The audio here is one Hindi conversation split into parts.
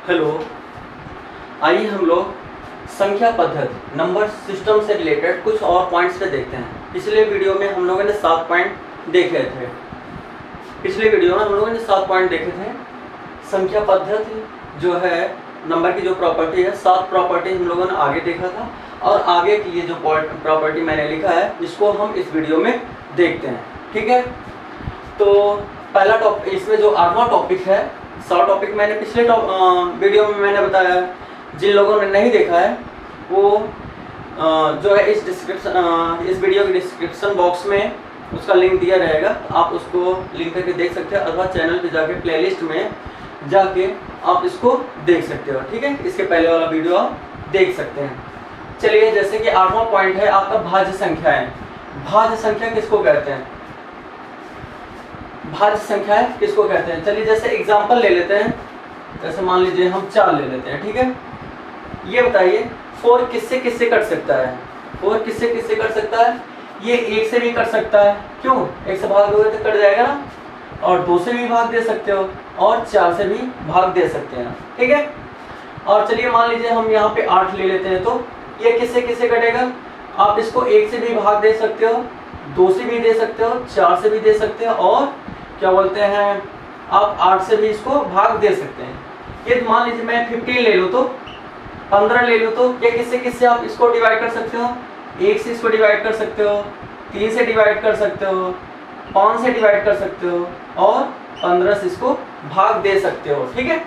हेलो, आइए हम लोग संख्या पद्धति नंबर सिस्टम से रिलेटेड कुछ और पॉइंट्स पे देखते हैं। पिछले वीडियो में हम लोगों ने 7 पॉइंट देखे थे। देखे थे। संख्या पद्धति जो है नंबर की जो प्रॉपर्टी है, 7 प्रॉपर्टी हम लोगों ने आगे देखा था और आगे की ये जो प्रॉपर्टी मैंने लिखा है इसको हम इस वीडियो में देखते हैं। ठीक है, तो पहला टॉपिक, इसमें जो 8वां टॉपिक है, 7 टॉपिक मैंने पिछले वीडियो में मैंने बताया है। जिन लोगों ने नहीं देखा है वो जो है इस वीडियो के डिस्क्रिप्शन बॉक्स में उसका लिंक दिया रहेगा, आप उसको लिंक करके देख सकते हैं अथवा चैनल पे जाके प्लेलिस्ट में जाके आप इसको देख सकते हो। ठीक है, इसके पहले वाला वीडियो आप देख सकते हैं। चलिए, जैसे कि 8वां पॉइंट है आपका भाज्य संख्या है। भाज्य संख्या किसको कहते हैं? भाज्य संख्या है किसको कहते हैं? चलिए जैसे एग्जांपल ले लेते हैं, जैसे मान लीजिए हम 4 ले लेते हैं। ठीक है, ये बताइए 4 किससे किससे कट सकता है? 4 किससे किससे कट सकता है? ये 1 से भी कट सकता है। क्यों? 1 से भाग दोगे तो कट जाएगा ना, और 2 से भी भाग दे सकते हो और 4 से भी भाग दे सकते हैं। ठीक है, और चलिए मान लीजिए हम यहाँ पे 8 ले लेते हैं, तो ये किससे किससे कटेगा? आप इसको 1 से भी भाग दे सकते हो, 2 से भी दे सकते हो, 4 से भी दे सकते हो और क्या बोलते हैं, आप 8 से भी इसको भाग दे सकते हैं। ये मान लीजिए मैं 15 ले लूँ तो 15 ले लूँ, तो ये किससे किससे आप इसको डिवाइड कर सकते हो? 1 से इसको डिवाइड कर सकते हो, 3 से डिवाइड कर सकते हो, 5 से डिवाइड कर सकते हो और 15 से इसको भाग दे सकते हो। ठीक है,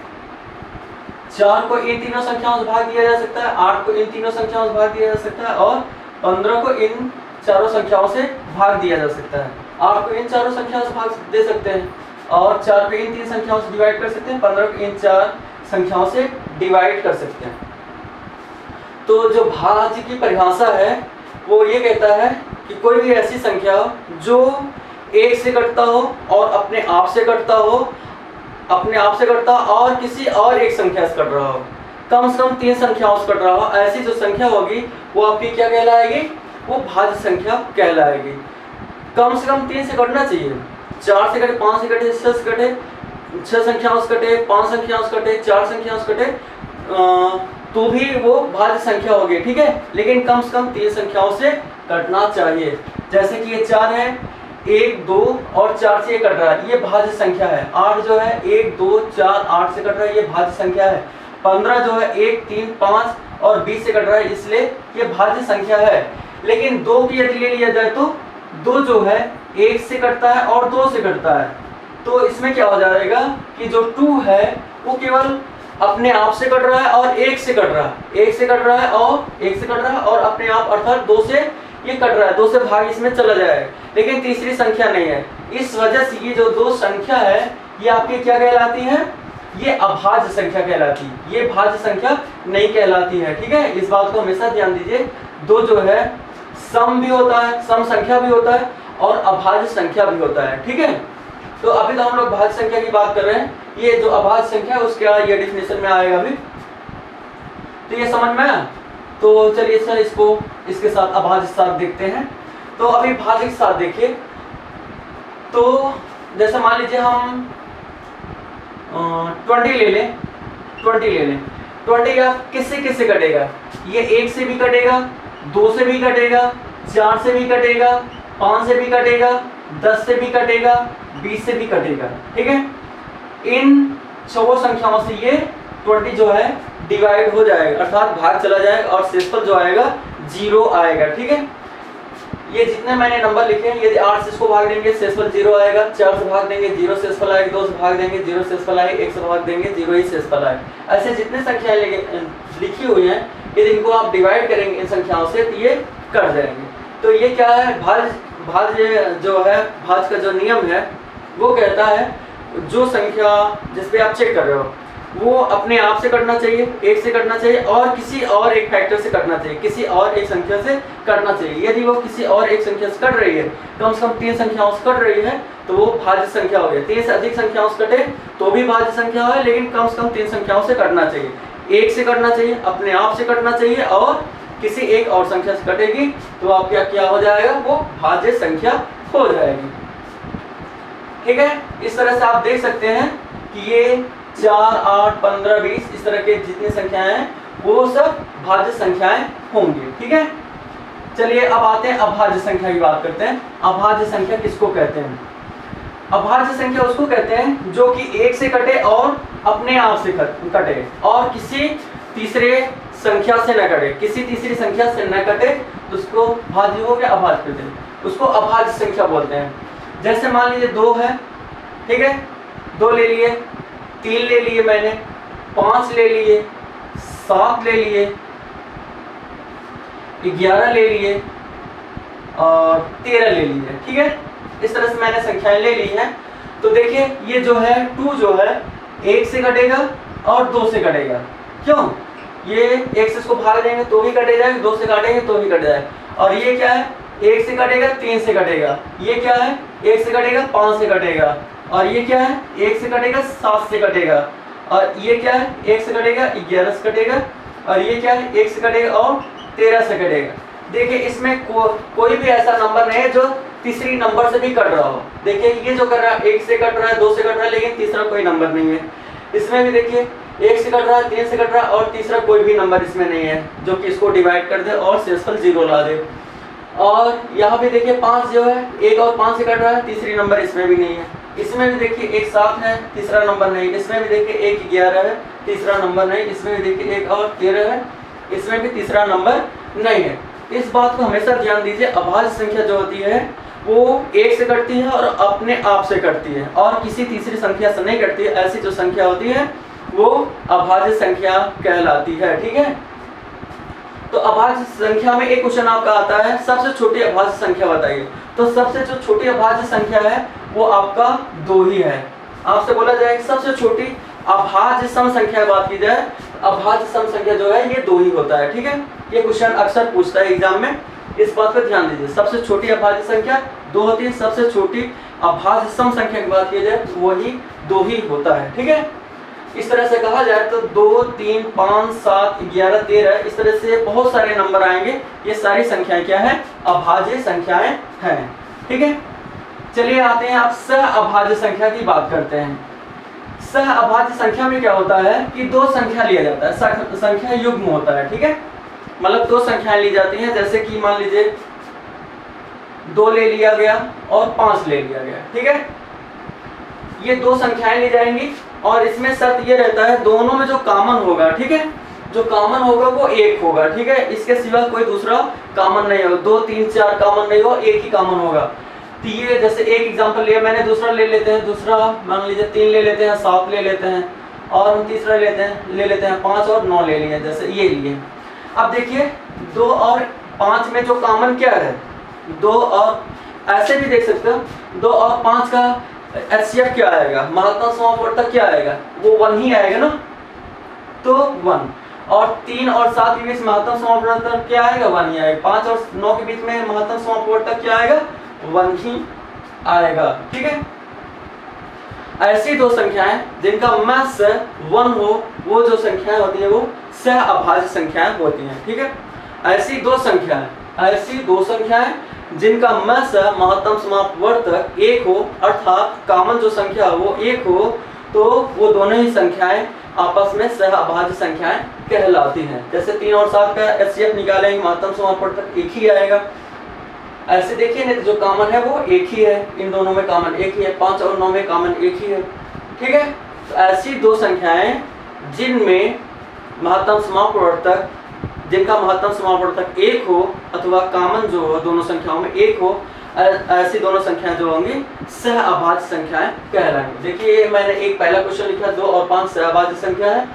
4 को इन तीनों संख्याओं से भाग दिया जा सकता है, 8 को इन तीनों संख्याओं से भाग दिया जा सकता है और 15 को इन चारों संख्याओं से भाग दिया जा सकता है। 8 को इन चारों संख्याओं से भाग दे सकते हैं और 4 को इन 3 संख्याओं से डिवाइड कर सकते हैं, 15 को इन 4 संख्याओं से डिवाइड कर सकते हैं। तो जो भाज्य की परिभाषा है वो ये कहता है कि कोई भी ऐसी संख्या जो 1 से कटता हो और अपने आप से कटता हो, और किसी और एक संख्या से कट रहा हो, कम से कम 3 संख्याओं से कट रहा हो, ऐसी जो संख्या होगी वो आपकी क्या कहलाएगी? वो भाज्य संख्या कहलाएगी। कम से कम 3 से कटना चाहिए, 4 से कटे, 5 से कटे, 6 से कटे, 6 संख्याओं से कटे, 5 संख्याओं से कटे, 4 संख्याओं से कटे, तो भी वो भाज्य संख्या होगी। ठीक है, लेकिन कम से कम 3 संख्याओं से कटना चाहिए। जैसे कि ये 4 है, 1, 2 और 4 से ये कट रहा है, ये भाज्य संख्या है। 8 जो है 1, 2, 4, 8 से कट रहा है, ये भाज्य संख्या है। 15 जो है 1, 3, 5 और 20 से कट रहा है, इसलिए ये भाज्य संख्या है। लेकिन 2 की यदि ले लिया जाए तो 2 जो है 1 से कटता है और 2 से कटता है, तो इसमें क्या हो जाएगा कि जो 2 है वो केवल अपने आप से कट रहा है और 1 से कट रहा है, 1 से कट रहा है और 1 से कट रहा है और अपने आप अर्थात 2 से ये कट रहा है, 2 से भाग इसमें चला जाएगा, लेकिन तीसरी संख्या नहीं है। इस वजह से ये जो 2 संख्या है ये आपकी क्या कहलाती है? ये अभाज्य संख्या कहलाती है, ये भाज्य संख्या नहीं कहलाती है। ठीक है, इस बात को हमेशा ध्यान दीजिए। 2 जो है सम भी होता है, सम संख्या भी होता है और अभाज्य संख्या भी होता है। ठीक है, तो अभी तो हम लोग भाज्य संख्या की बात कर रहे हैं। ये जो अभाज्य संख्या है उसका ये डिफिनेशन में आएगा अभी, तो ये समझ में आया। तो चलिए सर इसको इसके साथ अभाज्य के साथ देखते हैं। तो अभी भाज्य के साथ देखिए, तो जैसे मान लीजिए हम 20 ले लें, 20 या किससे किससे कटेगा? ये 1 से भी कटेगा, 2 से भी कटेगा, 4 से भी कटेगा, 5 से भी कटेगा, 10 से भी कटेगा, 20 से भी कटेगा। ठीक है, इन 6 संख्याओं से ये 20 जो है डिवाइड हो जाएगा, अर्थात भाग चला जाएगा और शेषफल जो आएगा 0 आएगा। ठीक है, ये जितने मैंने नंबर लिखे हैं, यदि 8 से इसको भाग देंगे शेषफल 0 आएगा, 4 से भाग देंगे 0 शेषफल आएगा, 2 से भाग देंगे 0 शेषफल आएगा, 1 से भाग देंगे 0 ही शेषफल आएगा। ऐसे जितने संख्याएं लिखी हुई हैं यदि इनको आप डिवाइड करेंगे इन संख्याओं से तो ये कट जाएंगे। तो ये क्या है? भाज्य जो है, भाज्य का जो नियम है वो कहता है जो संख्या जिस पे आप चेक कर रहे हो वो अपने आप से कटना चाहिए, 1 से कटना चाहिए और किसी और एक फैक्टर से कटना चाहिए, किसी और एक संख्या से कटना चाहिए। यदि वो किसी और एक संख्या से कट रही है, कम से कम 3 संख्याओं से कट रही है, तो वो भाज्य संख्या हो गई। 3 से अधिक संख्याओं से कटे तो भी भाज्य संख्या है, लेकिन कम से कम 3 संख्याओं से कटना चाहिए। 1 से कटना चाहिए, अपने आप से कटना चाहिए और किसी एक और संख्या से कटेगी तो आप क्या हो जाएगा? वो भाज्य संख्या हो जाएगी। ठीक है, इस तरह से आप देख सकते हैं कि ये 4, 8, 15, 20 इस तरह के जितनी संख्याएं हैं वो सब भाज्य संख्याएं होंगी। ठीक है, चलिए अब आते हैं अभाज्य संख्या की बात करते हैं। अभाज्य संख्या किसको कहते हैं? अभाज्य संख्या उसको कहते हैं जो कि एक से कटे और अपने आप से कटे और किसी तीसरे संख्या से न कटे, किसी तीसरी संख्या से न कटे, तो उसको भाज्य हो गया, अभाज्य कहते हैं, उसको अभाज्य संख्या बोलते हैं। जैसे मान लीजिए 2 है, ठीक है, 2 ले लिए, 3 ले लिए मैंने, 5 ले लिए, 7 ले लिए, 11 ले लिए और 13 ले लिए। ठीक है, इस तरह से मैंने संख्याएं ले ली हैं। तो देखिए ये जो है 2 जो है 1 से कटेगा और 2 से कटेगा। क्यों? ये 1 से इसको भाग देंगे तो भी कटे जाएगा, 2 से काटेंगे तो भी कट जाएगा। और ये क्या है? 1 से कटेगा 3 से कटेगा। ये क्या है? 1 से कटेगा 5 से कटेगा। और ये क्या है? 1 से कटेगा 7 से कटेगा। और ये क्या है? 1 से कटेगा 11 से कटेगा। और ये क्या है? 1 से कटेगा और 13 से कटेगा। देखिए इसमें कोई भी ऐसा नंबर नहीं है जो तीसरी नंबर से भी कट रहा हो। देखिए ये जो कर रहा है 1 से कट रहा है, 2 से कट रहा है, लेकिन तीसरा कोई नंबर नहीं है। इसमें भी देखिए 1 से कट रहा है, 3 से कट रहा है और तीसरा कोई भी नंबर इसमें नहीं है जो कि इसको डिवाइड कर दे और शेषफल 0 ला दे। और यहाँ भी देखिए 5 जो है 1 और 5 से कट रहा है, तीसरी नंबर इसमें भी नहीं है। इसमें भी देखिए 1 7 है, तीसरा नंबर नहीं। इसमें भी देखिए 1 11 है, तीसरा नंबर नहीं। इसमें भी देखिए 1 और 13 है, इसमें भी तीसरा नंबर नहीं है। इस बात को हमेशा ध्यान दीजिए, अभाज्य संख्या जो होती है वो 1 से कटती है और अपने आप से कटती है और किसी तीसरी संख्या से नहीं कटती है। ऐसी जो संख्या होती है वो अभाज्य संख्या कहलाती है। ठीक है, तो अभाज्य संख्या में एक क्वेश्चन आपका आता है, सबसे छोटी अभाज्य संख्या बताइए। तो सबसे जो छोटी अभाज्य संख्या है वो आपका 2 ही है। आपसे बोला जाए सबसे छोटी अभाज्य सम संख्या की बात की जाए, अभाज्य सम संख्या जो है ये 2 ही होता है। ठीक है, ये क्वेश्चन अक्सर पूछता है एग्जाम में, इस बात पर ध्यान दीजिए। सबसे छोटी अभाज्य संख्या 2 होती है, सबसे छोटी अभाज्य सम संख्या की बात की जाए तो वही 2 ही होता है। ठीक है, इस तरह से कहा जाए तो 2, 3, 5, 7, 11, 13 इस तरह से बहुत सारे नंबर आएंगे। ये सारी संख्याएं क्या है? अभाज्य संख्याएं हैं। ठीक है, चलिए आते हैं आप सह अभाज्य संख्या की बात करते हैं। सह अभाज्य संख्या में क्या होता है कि 2 संख्या लिया जाता है, संख्या युग्म होता है। ठीक है, मतलब 2 संख्याएं ली जाती हैं, जैसे कि मान लीजिए 2 ले लिया गया और 5 ले लिया गया। ठीक है, ये 2 संख्याएं ली जाएंगी और इसमें शर्त ये रहता है दोनों में जो कॉमन होगा, ठीक है, जो कॉमन होगा वो 1 होगा। ठीक है, इसके सिवा कोई दूसरा कॉमन नहीं होगा। 2, 3, 4 कॉमन नहीं होगा, 1 ही कॉमन होगा। तो ये जैसे एक एग्जांपल लिया मैंने, दूसरा ले लेते हैं, दूसरा मान लीजिए 3 ले लेते हैं, 7 ले लेते हैं और हम तीसरा ले लेते हैं 5 और 9 ले लिए, जैसे ये लिए। अब देखिए 2 और 5 में जो कॉमन क्या है? 2 और ऐसे भी देख सकते हो, 2 और 5 का HCF क्या आएगा? महत्तम समापवर्तक क्या आएगा? वो 1 ही आएगा ना, तो 1। और 3 और 7 के बीच महत्तम समापवर्तक क्या आएगा? 1 ही आएगा। 5 और 9 के बीच में महत्तम समापवर्तक क्या आएगा? 1 ही आएगा। ठीक है, ऐसी 2 संख्याएं जिनका महत्तम 1 हो, वो जो संख्याएं होती है वो सह अभाज्य संख्याएं होती हैं। ठीक है, ऐसी 2 संख्याएं जिनका महत्तम समापवर्तक 1 हो, अर्थात कॉमन जो संख्या वो 1 हो, तो वो दोनों ही संख्याएं आपस में सह अभाज्य संख्याएं कहलाती हैं। जैसे 3 और 7 का HCF निकालेंगे, महत्तम समापवर्तक 1 ही आएगा। ऐसे देखिए नहीं तो जो कॉमन है वो 1 ही है, इन दोनों में कॉमन 1 ही है, 5 और 9 में कॉमन 1 ही है। ठीक है, तो ऐसी 2 संख्याएं जिनमें महत्तम समापवर्तक, जिनका महत्तम समापवर्तक 1 हो अथवा कॉमन जो हो दोनों संख्याओं में 1 हो, ऐसी दोनों संख्याएं जो होंगी सह अभाज्य संख्याएं कहलाएंगी। देखिए मैंने एक पहला क्वेश्चन लिखा, 2 और 5 सह अभाज्य संख्या है,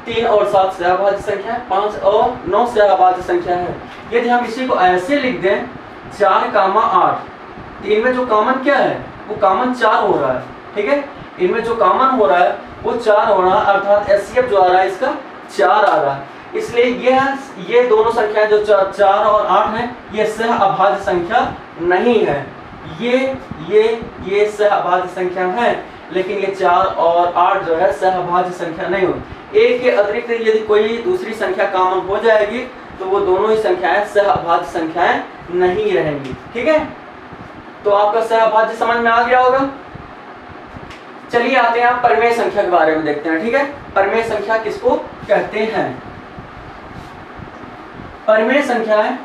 3 और 7 सह अभाज्य संख्या है, 5 और 9 सह अभाज्य संख्या है। यदि हम इसी को ऐसे लिख दें 4, 8, इनमें जो कॉमन क्या है? वो कॉमन 4 हो रहा है। ठीक है, इनमें जो कॉमन हो रहा है वो 4 हो रहा है, अर्थात HCF जो आ रहा है इसका 4 आ रहा है। इसलिए ये दोनों संख्याएं जो 4 और 8 हैं ये सह अभाज्य संख्या नहीं है। ये सह अभाज्य संख्या है, लेकिन ये 4 और 8 जो है सह अभाज्य संख्या नहीं होगी। एक के अतिरिक्त यदि कोई दूसरी संख्या कॉमन हो जाएगी तो वो दोनों ही संख्याएं सह अभाज्य संख्याएं नहीं रहेंगी। ठीक है, तो आपका सह अभाज्य समझ में आ गया होगा। चलिए आते हैं आप परिमेय संख्या के बारे में देखते हैं, ठीक है। परिमेय संख्या किसको कहते हैं? परिमेय संख्या है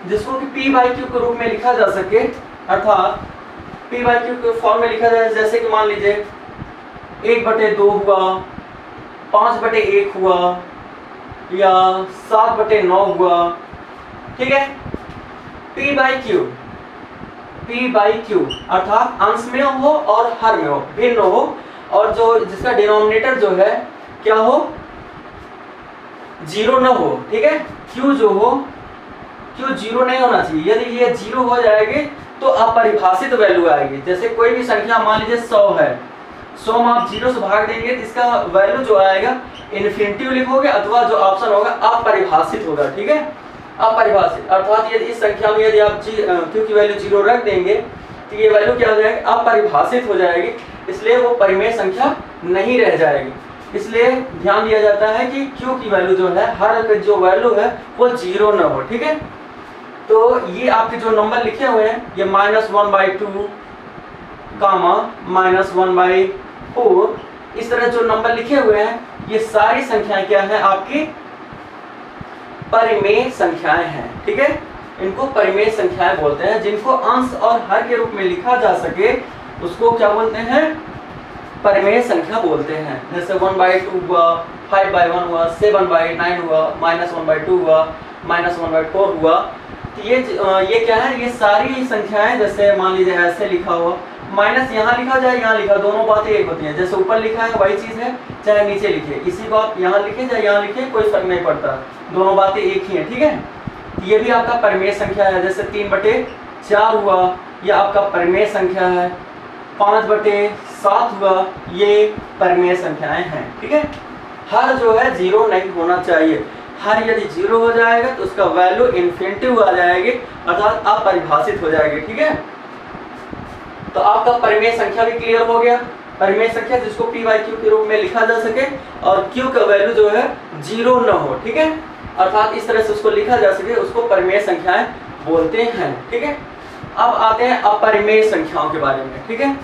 जिसको कि p/q के रूप में लिखा जा सके, अर्थात p/q के फॉर्म में लिखा जाए, जैसे कि मान लीजिए 1/2 हुआ, 5/1 हुआ या 7/9 हुआ, ठीक है। p/q अर्थात अंश में हो और हर में हो, भिन्न हो, और जो जिसका डिनोमिनेटर जो है क्या हो, 0 न हो, ठीक है। q जो हो, q 0 नहीं होना चाहिए। यदि ये 0 हो जाएगी तो अपरिभाषित वैल्यू आएगी। जैसे कोई भी संख्या मान लीजिए 100 है, 100 में आप 0 से भाग देंगे तो इसका वैल्यू जो आएगा इन्फिनिटिव लिखोगे, अथवा जो ऑप्शन होगा अपरिभाषित होगा, ठीक है। अपरिभाषित अर्थात यदि इस संख्या में यदि आप q की वैल्यू 0 रख देंगे तो ये वैल्यू क्या हो जाएगी, अपरिभाषित हो जाएगी, इसलिए वो परिमेय संख्या नहीं रह जाएगी। इसलिए ध्यान दिया जाता है कि q की वैल्यू जो है, हर जो वैल्यू है वो 0 न हो, ठीक है। तो ये आपके जो नंबर लिखे हुए हैं, ये -1/2 कामा -1/4, इस तरह जो नंबर लिखे हुए हैं ये सारी संख्याएं क्या है, आपकी परिमेय संख्याएं हैं, ठीक है। इनको परिमेय संख्याएं बोलते हैं। जिनको अंश और हर के रूप में लिखा जा सके उसको क्या बोलते हैं, परिमेय संख्या बोलते हैं। जैसे 1/2 हुआ, 5/1 हुआ, 7/9 हुआ, -1/2 हुआ, -1/4 हुआ। तो ये क्या है, ये सारी संख्याएं, जैसे मान लीजिए ऐसे लिखा हुआ, माइनस यहाँ लिखा जाए, यहाँ लिखा, दोनों बातें एक होती हैं। जैसे ऊपर लिखा है वही चीज़ है, चाहे नीचे लिखे, इसी को आप यहाँ लिखे चाहे यहाँ लिखे, कोई फर्क नहीं पड़ता, दोनों बातें एक ही हैं, ठीक है। ये भी आपका परिमेय संख्या है। जैसे 3/4 हुआ, ये आपका परिमेय संख्या है। 5/7 हुआ, ये परिमेय संख्याएं हैं, ठीक है। हर जो है 0 नहीं होना चाहिए। हर यदि 0 हो जाएगा तो उसका वैल्यू इन्फिनिटिव आ जाएगी, अर्थात अपरिभाषित हो जाएगी, ठीक है। तो आपका परिमेय संख्या भी क्लियर हो गया। परिमेय संख्या जिसको p/q के रूप में लिखा जा सके और q का वैल्यू जो है 0 न हो, ठीक है, अर्थात इस तरह से उसको लिखा जा सके, उसको परिमेय संख्याएं बोलते हैं, ठीक है। अब आते हैं अपरिमेय संख्याओं के बारे में, ठीक है।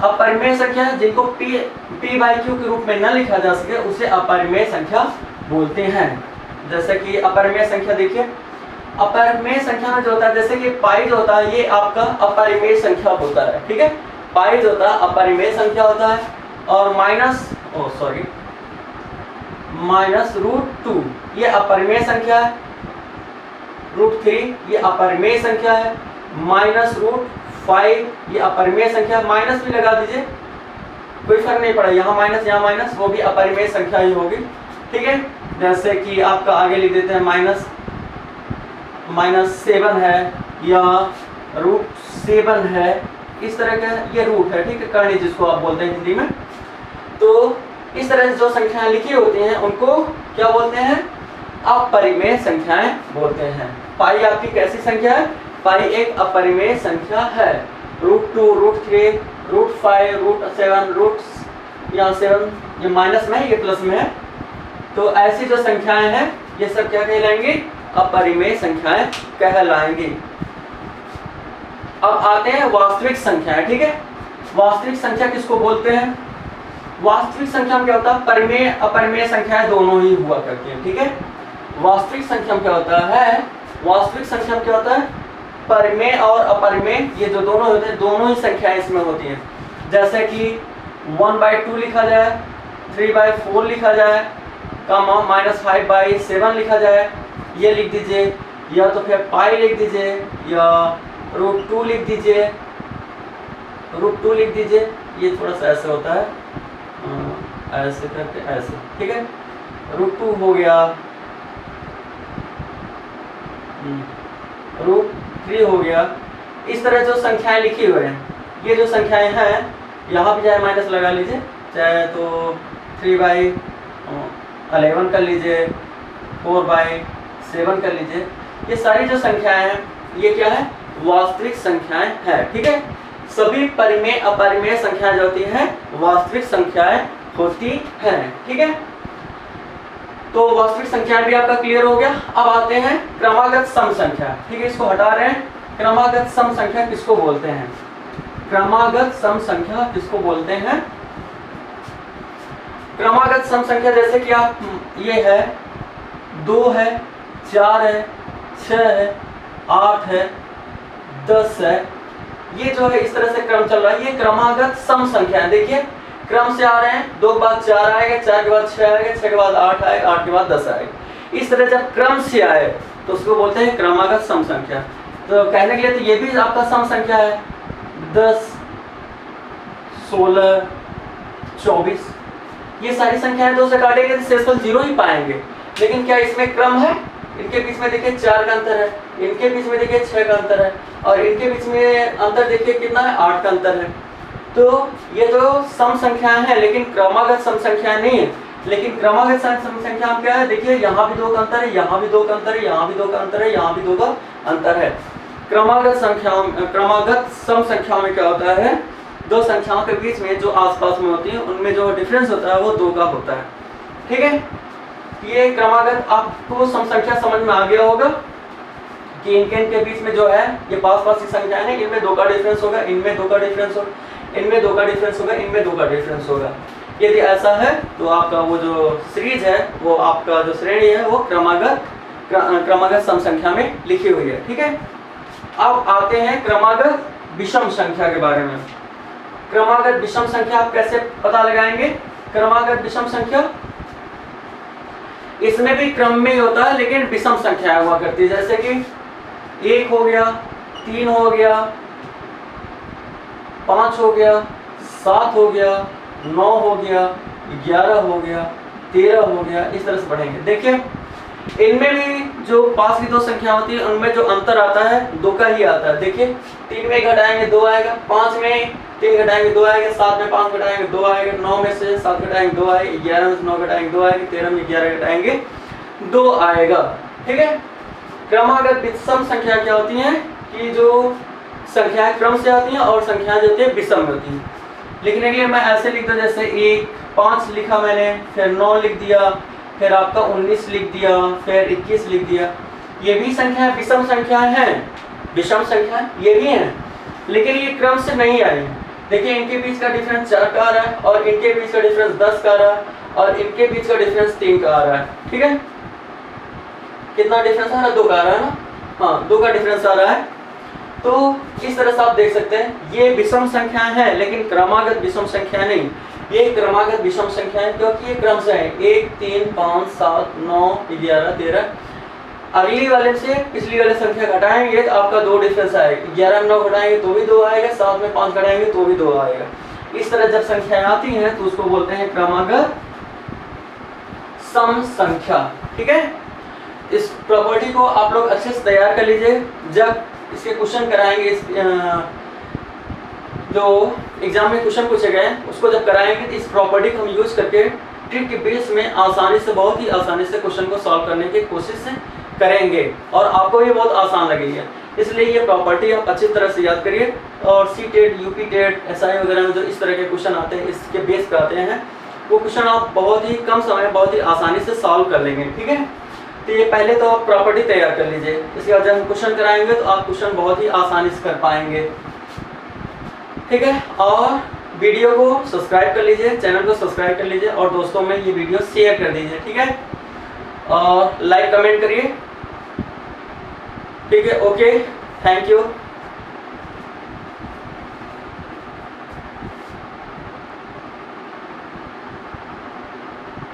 अपरिमेय संख्या जिनको p/q के रूप में न लिखा जा सके उसे अपरिमेय संख्या बोलते हैं। जैसे कि अपरिमेय संख्या देखिए, अपरिमेय संख्या में जो होता है, जैसे कि पाई जो होता है, ये आपका अपरिमेय संख्या होता है, ठीक है। पाई जो होता है अपरिमेय संख्या होता है, और -√2 ये अपरिमेय संख्या है। √3 ये अपरिमेय संख्या है। -√5 ये अपरिमेय संख्या, माइनस भी लगा दीजिए, कोई फर्क नहीं पड़ा, यहाँ माइनस यहाँ माइनस, वो भी अपरिमेय संख्या ही होगी, ठीक है। जैसे कि आपका आगे लिख देते हैं -7 है या √7 है, इस तरह का ये रूट है, ठीक है, करणी जिसको आप बोलते हैं हिंदी में। तो इस तरह से जो संख्याएं लिखी होती हैं उनको क्या बोलते हैं, अपरिमेय संख्याएं बोलते हैं। पाई आपकी कैसी संख्या है, पाई एक अपरिमेय संख्या है। √2, √3, √5, √7, यहाँ 7 ये माइनस में है, ये प्लस में है। तो ऐसी जो संख्याएं हैं ये सब क्या कहलाएंगी, अपरिमेय संख्याएं कहलाएंगी। अब आते हैं वास्तविक संख्याएं, ठीक है। वास्तविक संख्या किसको बोलते हैं, वास्तविक संख्या में क्या होता है, परिमेय अपरिमेय संख्याएं दोनों ही हुआ करती हैं, ठीक है। वास्तविक संख्या में क्या होता है, वास्तविक संख्या में क्या होता है, परिमेय और अपरिमेय ये जो दोनों होते हैं, दोनों ही संख्याएं इसमें होती हैं। जैसे कि 1/2 लिखा जाए, 3/4 लिखा जाए, कामा -5/7 लिखा जाए, ये लिख दीजिए, या तो फिर पाई लिख दीजिए, या √2 लिख दीजिए, √2 लिख दीजिए। ये थोड़ा सा ऐसे होता है, ऐसे करके ऐसे, ठीक है। √2 हो गया, √3 हो गया। इस तरह जो संख्याएं लिखी हुई हैं, ये जो संख्याएं हैं, यहाँ भी चाहे माइनस लगा लीजिए, चाहे तो 3/11 कर लीजिए, 4/7 कर लीजिए। ये सारी जो संख्याएं हैं ये क्या है, वास्तविक संख्याएं हैं, ठीक है। सभी परिमेय अपरिमेय संख्याएं जो होती हैं वास्तविक संख्याएं होती हैं, ठीक है। तो वास्तविक संख्याएं भी आपका क्लियर हो गया। अब आते हैं क्रमागत सम संख्या, ठीक है, इसको हटा रहे हैं। क्रमागत सम संख्या किसको बोलते हैं, क्रमागत सम संख्या किसको बोलते हैं? क्रमागत सम संख्या जैसे कि आप ये है 2 है, 4 है, 6 है, 8 है, 10 है, ये जो है इस तरह से क्रम चल रहा है, ये क्रमागत सम संख्या है। देखिए क्रम से आ रहे हैं, 2 के बाद 4 आएगा, 4 के बाद 6 आएगा, 6 के बाद 8 आएगा, 8 के बाद 10 आएगा। इस तरह जब क्रम से आए तो उसको बोलते हैं क्रमागत सम संख्या। तो कहने के लिए तो ये भी आपका सम संख्या है, 10, 16, 24, ये सारी संख्याएं 2 से काटेंगे तो शेषफल 0 ही पाएंगे। लेकिन क्या इसमें क्रम है? इनके बीच में देखिए 4 का अंतर है, इनके बीच में देखिए 6 का अंतर है, और इनके बीच में अंतर देखिए कितना है, 8 का अंतर है। तो ये जो सम संख्याएं हैं लेकिन क्रमागत सम संख्याएं नहीं है। लेकिन क्रमागत सम संख्या क्या है? देखिए यहाँ भी 2 का अंतर है, यहाँ भी 2 का अंतर है, यहाँ भी 2 का अंतर है, यहाँ भी 2 का अंतर है। क्रमागत सम संख्याओं में क्या होता है? 2 संख्याओं के बीच में जो आसपास में होती है उनमें जो डिफरेंस होता है वो 2 का होता है। ठीक है, ये क्रमागत आपको सम संख्या समझ में आ गया होगा कि इनके बीच में जो है ये पास की संख्याएं हैं, इनमें 2 का डिफरेंस होगा, इनमें 2 का डिफरेंस होगा, इनमें 2 का डिफरेंस होगा, इनमें 2 का डिफरेंस होगा। यदि ऐसा है तो आपका वो जो सीरीज है, वो आपका जो श्रेणी है वो क्रमागत सम संख्या में लिखी हुई है। ठीक है, अब आते हैं क्रमागत विषम संख्या के बारे में। क्रमागत विषम संख्या आप कैसे पता लगाएंगे? क्रमागत विषम संख्या इसमें भी क्रम में ही होता है लेकिन विषम संख्या हुआ करती है। जैसे कि 1 हो गया, 3 हो गया, 5 हो गया, 7 हो गया, 9 हो गया, 11 हो गया, 13 हो गया, इस तरह से बढ़ेंगे। देखिए इनमें भी जो पास की 2 संख्या होती है उनमें जो अंतर आता है 2 का ही आता है। देखिए 3 में घटाएंगे 2 आएगा, 5 में 3 घटाएंगे 2 आएगा, 7 में 5 घटाएंगे 2 आएगा, 9 में से 7 घटाएंगे 2 आएगा, 11 में से 9 घटाएंगे 2 आएगा, 13 में 11 घटाएंगे 2 आएगा। ठीक है, क्रमागत विषम संख्या क्या होती है कि जो संख्याएं क्रम से आती हैं और संख्याएं जो होती है विषम होती हैं। लिखने के लिए मैं ऐसे लिख दूं, जैसे 1, 5 लिखा मैंने, फिर 9 लिख दिया, फिर आपका 19 लिख दिया, फिर 21 लिख दिया। ये भी संख्या विषम संख्या है, विषम संख्या ये भी है, लेकिन ये क्रम से नहीं आई। देखिए इनके बीच का डिफरेंस 4 का आ रहा है, और इनके बीच का डिफरेंस 10 का आ रहा है, और इनके बीच का डिफरेंस 3 का आ रहा है। ठीक है, कितना डिफरेंस आ रहा है? 2 का आ रहा है ना? हाँ, 2 का डिफरेंस आ रहा है। तो इस तरह से आप देख सकते हैं ये विषम संख्याएं हैं लेकिन क्रमागत विषम संख्या नहीं। ये क्रमागत विषम संख्या है क्योंकि ये क्रम से है, 1, 3, 5, 7, 9, 11, 13। अगली वाले से पिछली वाले संख्या घटाएंगे तो आपका 2 डिफरेंस आएगा। 11 में 9 घटाएंगे तो भी 2 आएगा, 7 में 5 घटाएंगे तो भी 2 आएगा। इस तरह जब संख्याएं आती हैं तो उसको बोलते हैं क्रमागत सम संख्या। ठीक है, इस प्रॉपर्टी को आप लोग अच्छे से तैयार कर लीजिए। जब इसके क्वेश्चन कराएंगे, इस जो एग्जाम में क्वेश्चन पूछे गए उसको जब कराएंगे तो इस प्रॉपर्टी को हम यूज करके ट्रिक के बेस में आसानी से, बहुत ही आसानी से क्वेश्चन को सॉल्व करने की कोशिश करेंगे और आपको ये बहुत आसान लगेगी। इसलिए ये प्रॉपर्टी आप अच्छी तरह से याद करिए। और सी-टेट, यूपी-टेट, एसआई वगैरह में जो इस तरह के क्वेश्चन आते हैं, इसके बेस पे आते हैं, वो क्वेश्चन आप बहुत ही कम समय, बहुत ही आसानी से सॉल्व कर लेंगे। ठीक है, तो ये पहले तो आप प्रॉपर्टी तैयार कर लीजिए, इसके बाद जब हम क्वेश्चन कराएंगे तो आप क्वेश्चन बहुत ही आसानी से कर पाएंगे। ठीक है, और वीडियो को सब्सक्राइब कर लीजिए, चैनल को सब्सक्राइब कर लीजिए और दोस्तों में ये वीडियो शेयर कर दीजिए। ठीक है, और लाइक कमेंट करिए। ठीक है, ओके, थैंक यू।